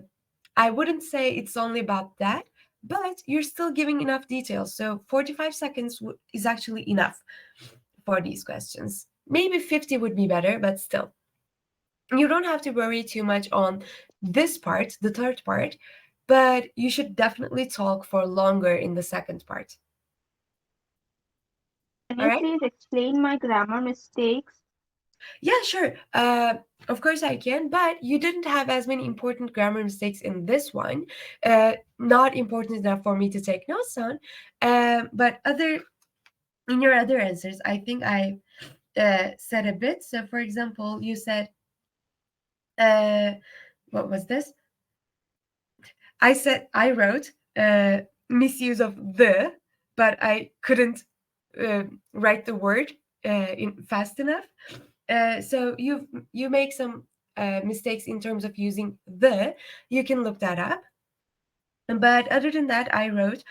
I wouldn't say it's only about that, but you're still giving enough details. So 45 seconds is actually enough for these questions. Maybe 50 would be better, but still. You don't have to worry too much on this part, the third part, but you should definitely talk for longer in the second part. Can All you right? please explain my grammar mistakes? Yeah, sure. Of course I can, but you didn't have as many important grammar mistakes in this one. Not important enough for me to take notes on. But other in your other answers, I think I said a bit. So, for example, you said, uh, what was this? I wrote misuse of the, but I couldn't uh, write the word in fast enough. So you make some mistakes in terms of using the. You can look that up. But other than that, I wrote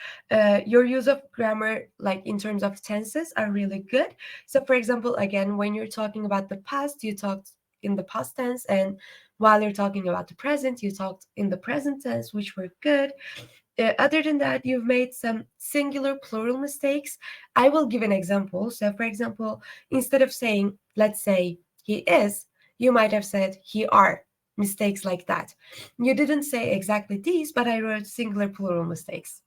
your use of grammar, like in terms of tenses, are really good. So, for example, again, when you're talking about the past, you talked in the past tense, and while you're talking about the present, you talked in the present tense, which were good. Other than that, you've made some singular plural mistakes. I will give an example. So, for example, instead of saying, let's say, he is, you might have said, he are. Mistakes like that. You didn't say exactly these, but I wrote singular plural mistakes.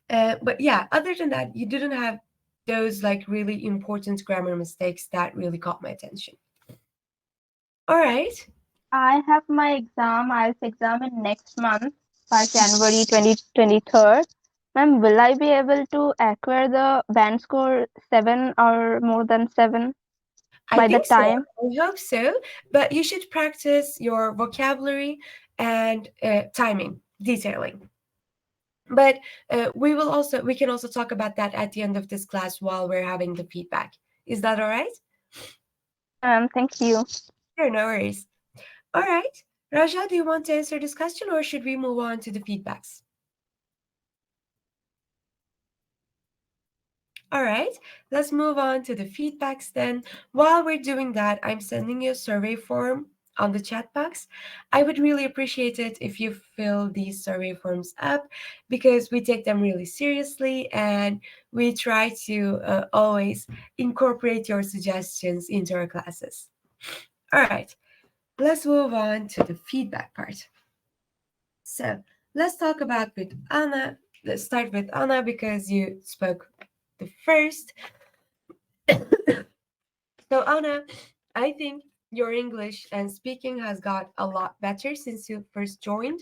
But yeah, other than that, you didn't have those like really important grammar mistakes that really caught my attention. All right. I have my exam, IELTS exam in next month by January 2023. Ma'am, will I be able to acquire the band score 7 or more than 7 I by the think so. time? I hope so. But you should practice your vocabulary and timing, detailing. But we can also talk about that at the end of this class while we're having the feedback. Is that all right? Sure, ma'am. Thank you. Sure, no worries. All right. Raja, do you want to answer this question or should we move on to the feedbacks? All right, let's move on to the feedbacks then. While we're doing that, I'm sending you a survey form on the chat box. I would really appreciate it if you fill these survey forms up because we take them really seriously and we try to always incorporate your suggestions into our classes. All right, let's move on to the feedback part. So let's talk about with Anna. Let's start with Anna because you spoke the first. So, Anna, I think your English and speaking has got a lot better since you first joined.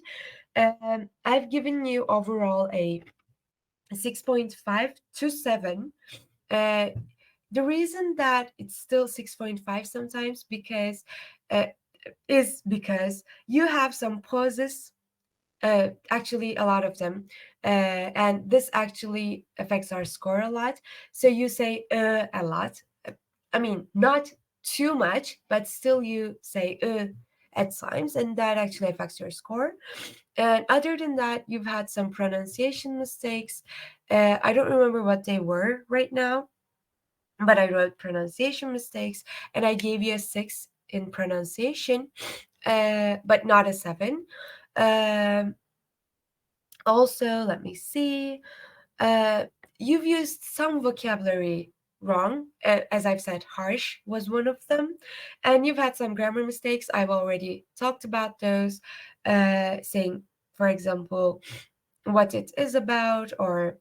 I've given you overall a 6.5 to 7. Uh, the reason that it's still 6.5 sometimes uh, is because you have some pauses, actually a lot of them, and this actually affects our score a lot. So you say a lot. I mean, not too much, but still you say at times, and that actually affects your score. And other than that, you've had some pronunciation mistakes. I don't remember what they were right now, but I wrote pronunciation mistakes, and I gave you a 6 in pronunciation, but not a 7. Um, Also, let me see. Uh, you've used some vocabulary wrong. As I've said, harsh was one of them. And you've had some grammar mistakes. I've already talked about those, saying, for example, what it is about, or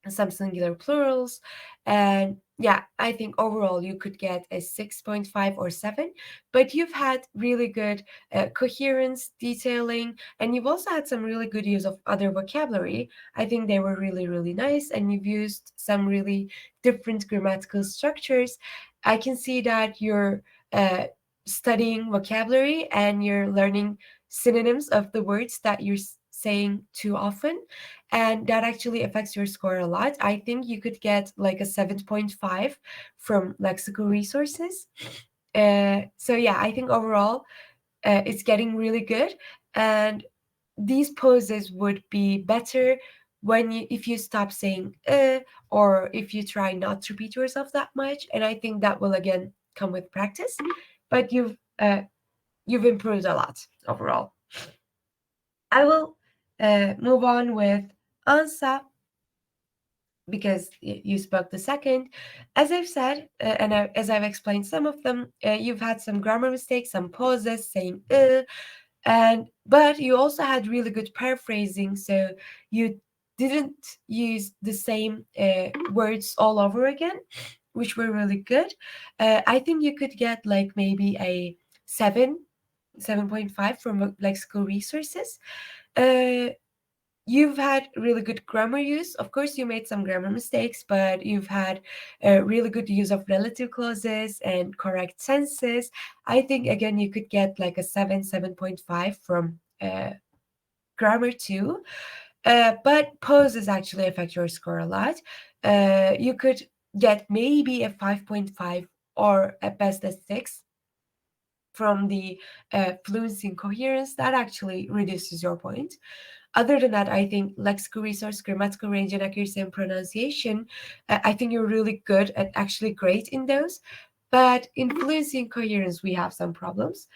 some singular plurals. And yeah, I think overall you could get a 6.5 or 7, but you've had really good coherence, detailing, and you've also had some really good use of other vocabulary. I think they were really, really nice, and you've used some really different grammatical structures. I can see that you're uh, studying vocabulary and you're learning synonyms of the words that you're saying too often, and that actually affects your score a lot. I think you could get like a 7.5 from lexical resources. So yeah, I think overall it's getting really good, and these poses would be better when you if you stop saying or if you try not to repeat yourself that much, and I think that will again come with practice. But you've improved a lot overall. I will move on with Ansa, because you spoke the second. As I've said, as I've explained some of them, you've had some grammar mistakes, some pauses, saying and but you also had really good paraphrasing, so you didn't use the same words all over again, which were really good. I think you could get like maybe a 7.5 from lexical resources. Uh, You've had really good grammar use. Of course, you made some grammar mistakes, but you've had a really good use of relative clauses and correct tenses. I think again you could get like a 7.5 from grammar too. But poses actually affect your score a lot. You could get maybe a 5.5 or at best a 6 from the fluency and coherence. That actually reduces your point. Other than that, I think lexical resource, grammatical range, and accuracy and pronunciation, I think you're really good at, actually great in those. But in fluency and coherence, we have some problems.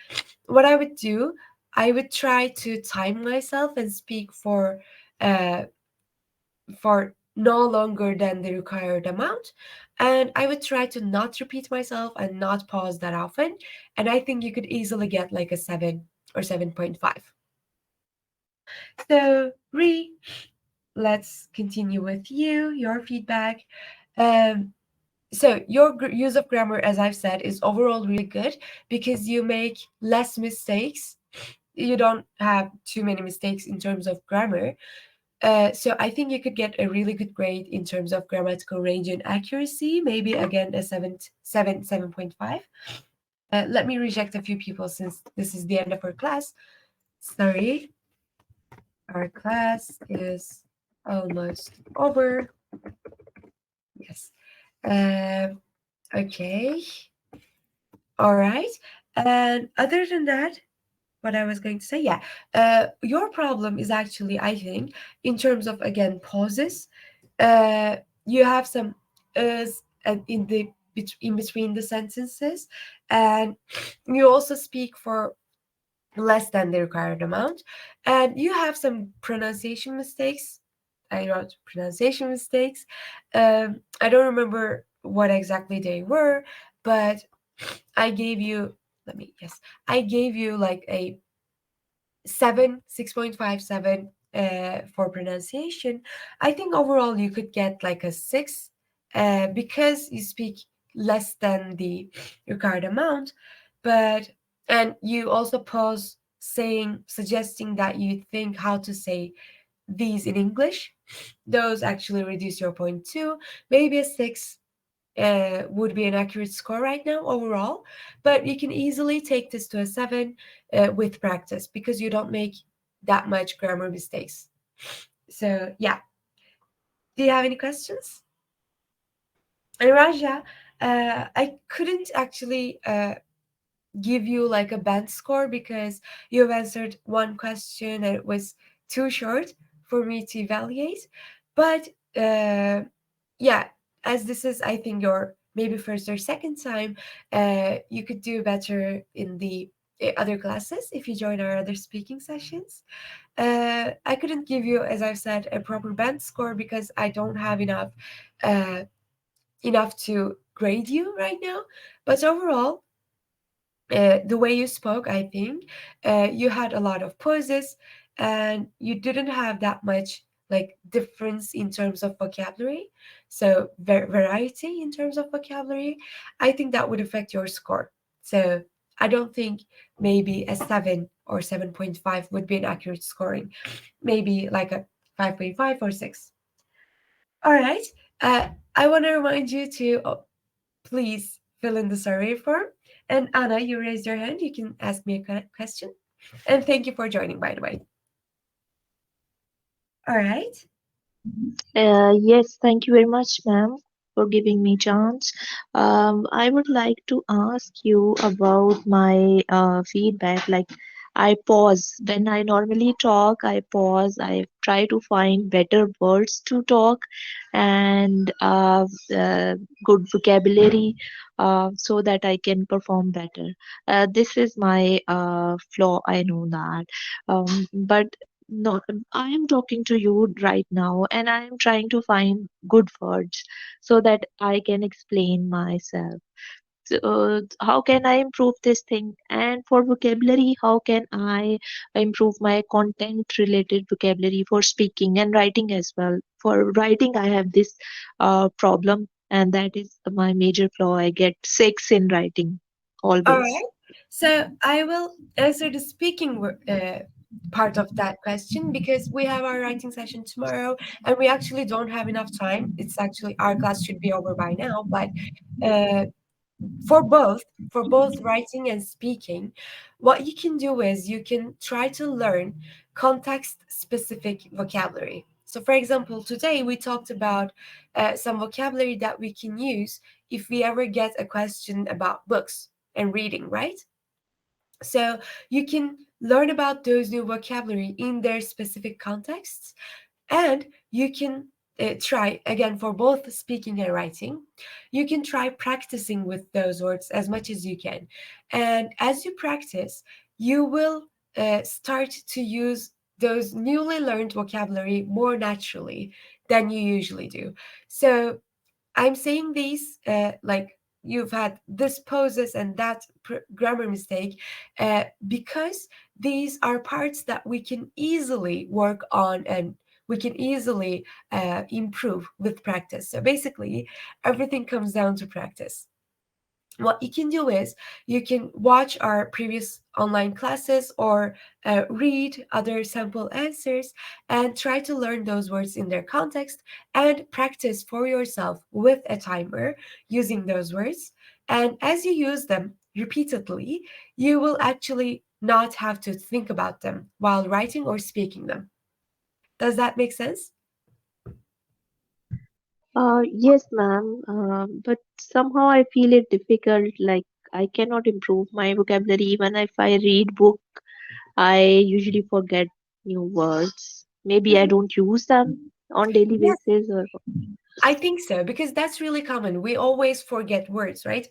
What I would do, I would try to time myself and speak uh, for no longer than the required amount. And I would try to not repeat myself and not pause that often. And I think you could easily get like a 7 or 7.5. So, let's continue with your feedback. Um, so your use of grammar, as I've said, is overall really good because you make less mistakes. You don't have too many mistakes in terms of grammar. So I think you could get a really good grade in terms of grammatical range and accuracy. Maybe again a 7.5. Let me reject a few people since this is the end of our class. Sorry, our class is almost over. Yes. Okay. All right. And other than that, what I was going to say, yeah, your problem is actually, I think, in terms of again pauses. You have some in the in between the sentences, and you also speak for less than the required amount, and you have some pronunciation mistakes. I wrote pronunciation mistakes. I don't remember what exactly they were, but I gave you, yes, I gave you like a 6.57 for pronunciation. I think overall you could get like a 6 because you speak less than the required amount, but and you also pause saying suggesting that you think how to say these in English. Those actually reduce your point too. Maybe a 6 would be an accurate score right now overall, but you can easily take this to a 7 with practice because you don't make that much grammar mistakes. So, yeah. Do you have any questions? And Raja, I couldn't actually give you like a band score because you have answered one question and it was too short for me to evaluate. But yeah, as this is, I think, your maybe first or second time, you could do better in the other classes if you join our other speaking sessions. I couldn't give you, as I've said, a proper band score because I don't have enough uh, enough to grade you right now, but overall, the way you spoke, I think you had a lot of pauses, and you didn't have that much like difference in terms of vocabulary. So variety in terms of vocabulary, I think that would affect your score. So I don't think maybe a 7 or 7.5 would be an accurate scoring. Maybe like a 5.5 or 6. All right. I want to remind you to please fill in the survey form. And Anna, you raised your hand. You can ask me a question. And thank you for joining, by the way. All right. Yes, thank you very much, ma'am, for giving me chance. I would like to ask you about my feedback. Like, I pause when I normally talk. I pause. I try to find better words to talk, and good vocabulary, so that I can perform better. This is my flaw. I know that, but no, I am talking to you right now, and I am trying to find good words so that I can explain myself. So, how can I improve this thing? And for vocabulary, how can I improve my content related vocabulary for speaking and writing as well? For writing, I have this problem, and that is my major flaw. I get six in writing All always. right. So I will answer the speaking part of that question because we have our writing session tomorrow and we actually don't have enough time. It's actually our class should be over by now, but uh, for both writing and speaking, what you can do is you can try to learn context specific vocabulary. So for example, today we talked about some vocabulary that we can use if we ever get a question about books and reading, right? So you can learn about those new vocabulary in their specific contexts, and you can try again for both speaking and writing. You can try practicing with those words as much as you can, and as you practice, you will start to use those newly learned vocabulary more naturally than you usually do. So I'm saying these like you've had this poses and that grammar mistake because these are parts that we can easily work on and we can easily improve with practice. So basically, everything comes down to practice. What you can do is you can watch our previous online classes or read other sample answers and try to learn those words in their context and practice for yourself with a timer using those words. And as you use them repeatedly, you will actually not have to think about them while writing or speaking them. Does that make sense? Yes, ma'am. But somehow I feel it difficult. Like, I cannot improve my vocabulary. Even if I read book, I usually forget new words. Maybe I Mhm. don't use them on daily Yes, basis, or I think so because that's really common. We always forget words, right?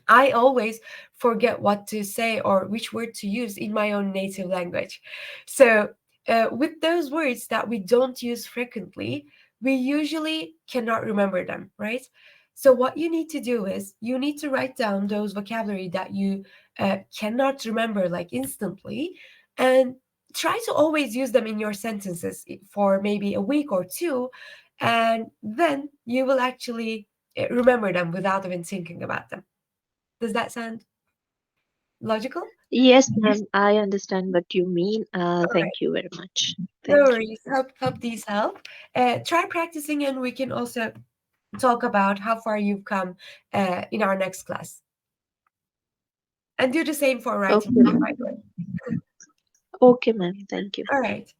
I always forget what to say or which word to use in my own native language. So, with those words that we don't use frequently, we usually cannot remember them, right? So, what you need to do is you need to write down those vocabulary that you cannot remember like instantly and try to always use them in your sentences for maybe a week or two. And then you will actually remember them without even thinking about them. Does that sound logical? yes, ma'am. I understand what you mean. All right. Thank you very much. No Thank you. worries. Hope these help. Try practicing, and we can also talk about how far you've come in our next class. And do the same for Okay, writing too, by ma'am. the way. Okay, ma'am. Thank you. All right.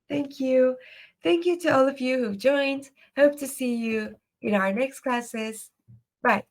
Thank you. Thank you to all of you who've joined. Hope to see you in our next classes. Bye.